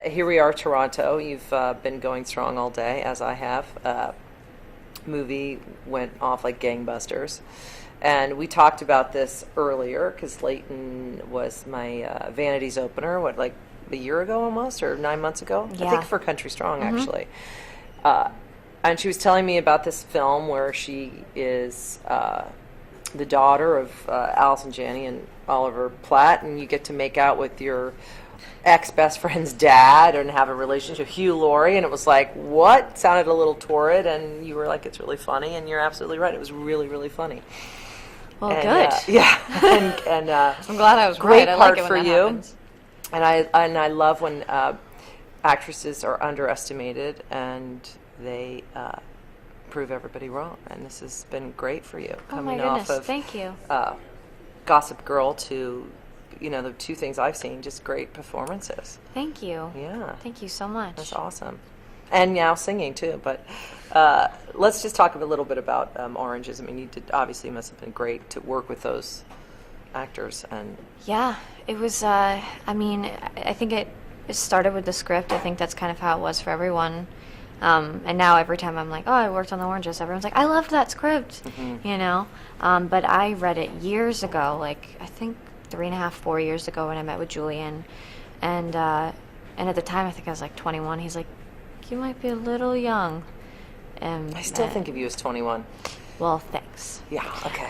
Here we are, Toronto. You've been going strong all day, as I have. Movie went off like gangbusters. And we talked about this earlier because Leighton was my Vanity's opener, like a year ago almost, or 9 months ago? Yeah. I think for Country Strong, actually. And she was telling me about this film where she is the daughter of Allison Janney and Oliver Platt, and you get to make out with your ex-best friend's dad and have a relationship, Hugh Laurie, and it was like, what? Sounded a little torrid, and you were like, it's really funny, and you're absolutely right. It was really, really funny. Well, And, good. yeah, and I'm glad I was great right. I part like it for when that you. happens. And I love when actresses are underestimated and they prove everybody wrong. And this has been great for you, Oh my coming off goodness, of thank you. Gossip Girl to, the two things I've seen, just great performances. Thank you. Yeah, Thank you so much. that's awesome. And now singing too. But let's just talk a little bit about Oranges. I mean, you did obviously must have been great to work with those actors. And Yeah, it was, I think it started with the script. I think that's kind of how it was for everyone. And now every time I'm like, oh, I worked on the Oranges, everyone's like, I loved that script, But I read it years ago, like I think 3.5, 4 years ago when I met with Julian. And at the time, I think I was like 21. He's like, you might be a little young. I still think of you as 21. Well, thanks. Yeah, okay.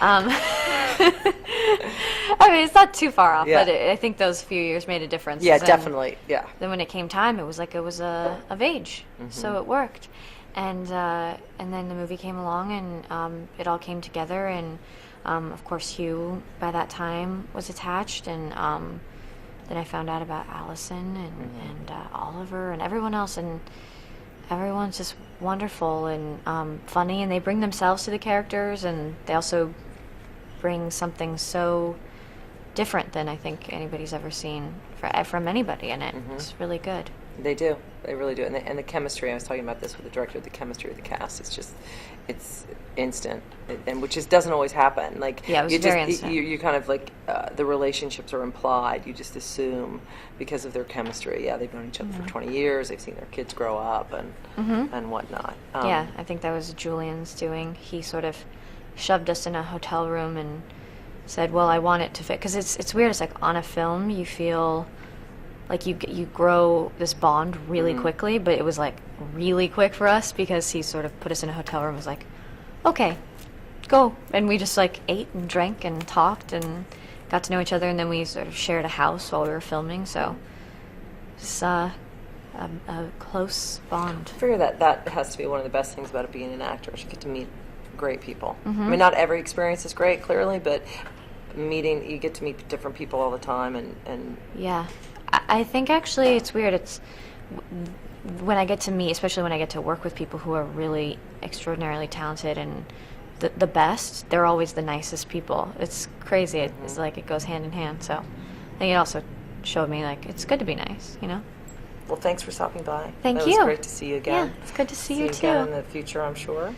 I mean, it's not too far off, Yeah. but I think those few years made a difference. Yeah, And definitely. Yeah. then when it came time, it was like it was of age, so it worked. And then the movie came along, and it all came together. And of course, Hugh by that time was attached, and then I found out about Allison and Oliver and everyone else, and everyone's just wonderful and funny, and they bring themselves to the characters, and they also bring something so different than I think anybody's ever seen from anybody in it. It's really good. They do. They really do. And the chemistry, I was talking about this with the director, the chemistry of the cast, it's instant. And which doesn't always happen. Like, Yeah, it was you very just, instant. you kind of like, the relationships are implied. You just assume because of their chemistry. Yeah, they've known each other for 20 years. They've seen their kids grow up and whatnot. Yeah, I think that was Julian's doing. He sort of shoved us in a hotel room and said, well, I want it to fit. Because it's weird. It's like on a film, you feel like you grow this bond really quickly, but it was like really quick for us because he sort of put us in a hotel room and was like, okay, go. And we just like ate and drank and talked and got to know each other, and then we sort of shared a house while we were filming, so it's a close bond. I figure that has to be one of the best things about it being an actor, is you get to meet great people. I mean, not every experience is great, clearly, but you get to meet different people all the time, and Yeah. I think actually it's weird. It's when I get to meet, especially when I get to work with people who are really extraordinarily talented and the best, they're always the nicest people. It's crazy. It's like it goes hand in hand. So I think it also showed me like it's good to be nice, Well, thanks for stopping by. Thank It you. was great to see you again. Yeah, it's good to see you again in too. the future, I'm sure.